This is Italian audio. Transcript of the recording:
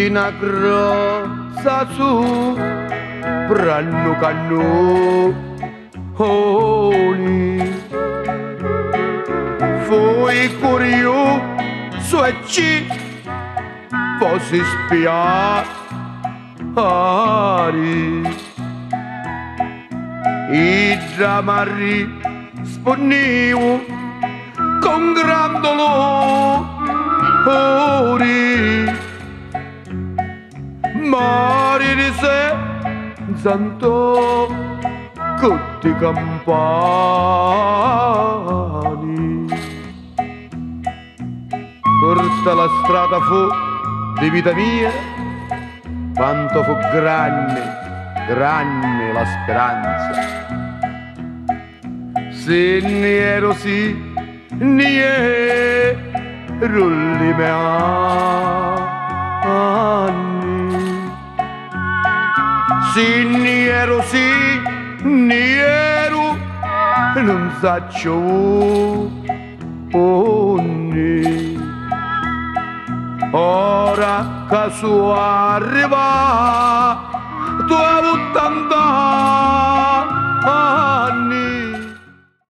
una grossa su pranno cannoni. Fui curioso e ci posi spiare i dramarri sponnivo con gran dolore, mari di sé santo cotti campani. Corta la strada fu di vita mia, quanto fu grande, grande la speranza. Se ne ero sì, ne ero li miei anni. Se ne ero sì, ne ero, non saccio ogni. Ora che su arriva, tu hai 80 anni.